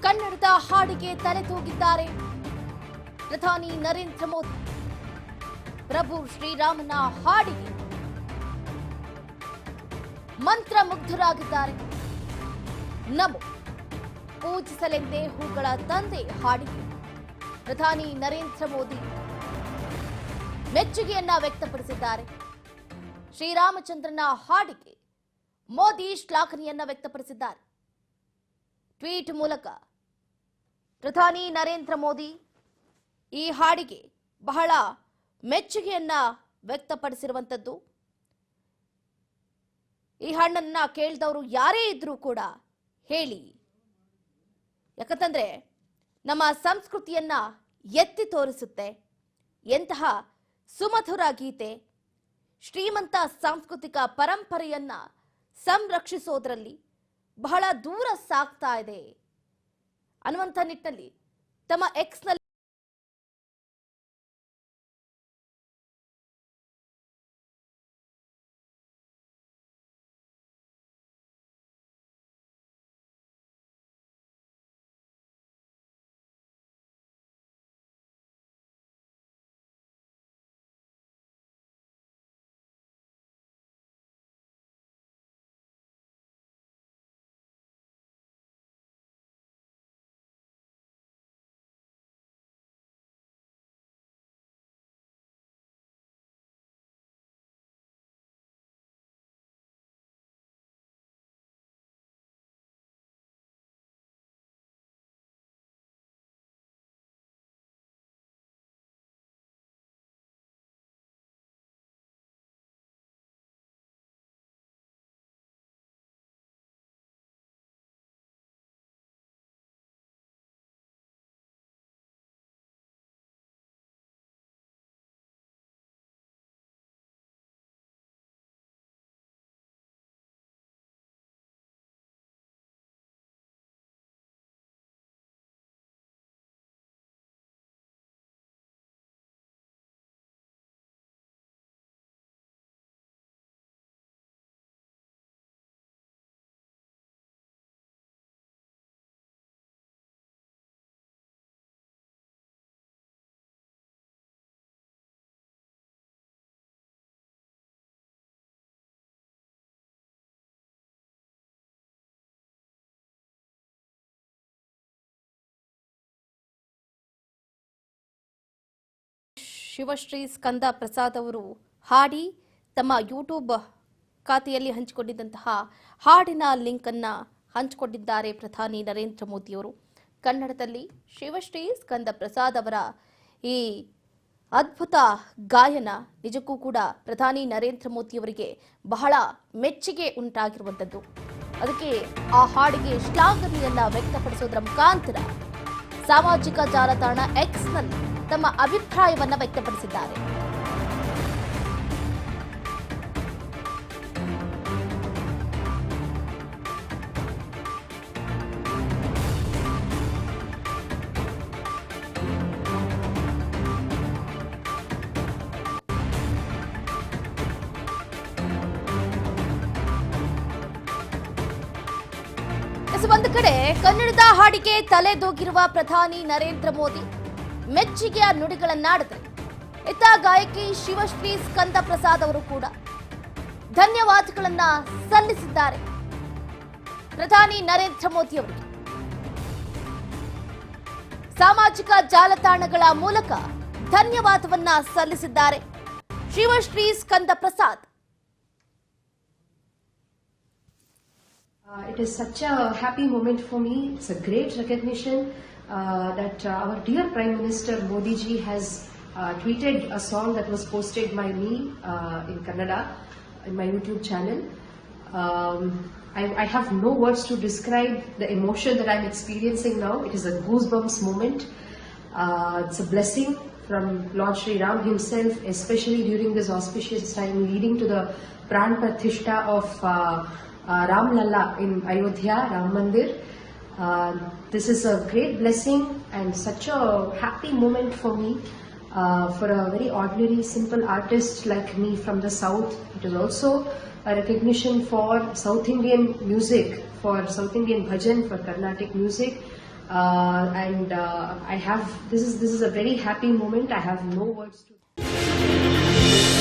ಕನ್ನಡದ ಹಾಡಿಗೆ ತಲೆ ತೂಗಿದ್ದಾರೆ ಪ್ರಧಾನಿ ನರೇಂದ್ರ ಮೋದಿ. ಪ್ರಭು ಶ್ರೀರಾಮನ ಹಾಡಿಗೆ ಮಂತ್ರಮುಗ್ಧರಾಗಿದ್ದಾರೆ. ನಮೋ ಪೂಜಿಸಲೆಂದೇ ಹೂಗಳ ತಂದೆ ಹಾಡಿಗೆ ಪ್ರಧಾನಿ ನರೇಂದ್ರ ಮೋದಿ ಮೆಚ್ಚುಗೆಯನ್ನ ವ್ಯಕ್ತಪಡಿಸಿದ್ದಾರೆ. ಶ್ರೀರಾಮಚಂದ್ರನ ಹಾಡಿಗೆ ಮೋದಿ ಶ್ಲಾಘನೆಯನ್ನ ವ್ಯಕ್ತಪಡಿಸಿದ್ದಾರೆ. ಟ್ವೀಟ್ ಮೂಲಕ ಪ್ರಧಾನಿ ನರೇಂದ್ರ ಮೋದಿ ಈ ಹಾಡಿಗೆ ಬಹಳ ಮೆಚ್ಚುಗೆಯನ್ನ ವ್ಯಕ್ತಪಡಿಸಿರುವಂತದ್ದು. ಈ ಹಾಡನ್ನ ಕೇಳಿದವರು ಯಾರೇ ಇದ್ರೂ ಕೂಡ ಹೇಳಿ, ಯಾಕಂತಂದ್ರೆ ನಮ್ಮ ಸಂಸ್ಕೃತಿಯನ್ನ ಎತ್ತಿ ತೋರಿಸುತ್ತೆ. ಎಂತಹ ಸುಮಧುರ ಗೀತೆ, ಶ್ರೀಮಂತ ಸಾಂಸ್ಕೃತಿಕ ಪರಂಪರೆಯನ್ನ ಸಂರಕ್ಷಿಸೋದ್ರಲ್ಲಿ ಬಹಳ ದೂರ ಸಾಗ್ತಾ ಇದೆ ಅನ್ನುವಂಥ ನಿಟ್ಟಿನಲ್ಲಿ ತಮ್ಮ ಎಕ್ಸ್ನಲ್ಲಿ ಶಿವಶ್ರೀ ಸ್ಕಂದ ಪ್ರಸಾದ್ ಅವರು ಹಾಡಿ ತಮ್ಮ ಯೂಟ್ಯೂಬ್ ಖಾತೆಯಲ್ಲಿ ಹಂಚಿಕೊಂಡಿದ್ದಂತಹ ಹಾಡಿನ ಲಿಂಕ್ ಅನ್ನ ಹಂಚಿಕೊಂಡಿದ್ದಾರೆ ಪ್ರಧಾನಿ ನರೇಂದ್ರ ಮೋದಿಯವರು. ಕನ್ನಡದಲ್ಲಿ ಶಿವಶ್ರೀ ಸ್ಕಂದ ಪ್ರಸಾದ್ ಅವರ ಈ ಅದ್ಭುತ ಗಾಯನ ನಿಜಕ್ಕೂ ಕೂಡ ಪ್ರಧಾನಿ ನರೇಂದ್ರ ಮೋದಿಯವರಿಗೆ ಬಹಳ ಮೆಚ್ಚುಗೆ ಉಂಟಾಗಿರುವಂಥದ್ದು. ಅದಕ್ಕೆ ಆ ಹಾಡಿಗೆ ಶ್ಲಾಘನೆಯನ್ನ ವ್ಯಕ್ತಪಡಿಸೋದರ ಮುಖಾಂತರ ಸಾಮಾಜಿಕ ಜಾಲತಾಣ ಎಕ್ಸ್ನಲ್ಲಿ ತಮ್ಮ ಅಭಿಪ್ರಾಯವನ್ನ ವ್ಯಕ್ತಪಡಿಸಿದ್ದಾರೆ. ಒಂದು ಕಡೆ ಕನ್ನಡದ ಹಾಡಿಗೆ ತಲೆದೂಗಿರುವ ಪ್ರಧಾನಿ ನರೇಂದ್ರ ಮೋದಿ ಮೆಚ್ಚುಗೆಯ ನುಡಿಗಳನ್ನಾಡಿದ್ರೆ, ಇತ್ತ ಗಾಯಕಿ ಶಿವಶ್ರೀ ಸ್ಕಂದ ಪ್ರಸಾದ್ ಅವರು ಕೂಡ ಧನ್ಯವಾದಗಳನ್ನ ಸಲ್ಲಿಸಿದ್ದಾರೆ ಪ್ರಧಾನಿ ನರೇಂದ್ರ ಮೋದಿ ಅವರಿಗೆ. ಸಾಮಾಜಿಕ ಜಾಲತಾಣಗಳ ಮೂಲಕ ಧನ್ಯವಾದವನ್ನ ಸಲ್ಲಿಸಿದ್ದಾರೆ ಶಿವಶ್ರೀ ಸ್ಕಂದ Prasad. It is such a happy moment for me. It's a great recognition that our dear Prime Minister Modi ji has tweeted a song that was posted by me in Kannada in my YouTube channel. I have no words to describe the emotion that I'm experiencing now. It is a goosebumps moment. It's a blessing from Lord Sri Ram himself, especially during this auspicious time leading to the Pran Pratishtha of Ram Lalla in Ayodhya, Ram Mandir. This is a great blessing and such a happy moment for me. For a very ordinary, simple artist like me from the South, it is also a recognition for South Indian music, for South Indian bhajan, for Carnatic music. and I have this is a very happy moment. I have no words to.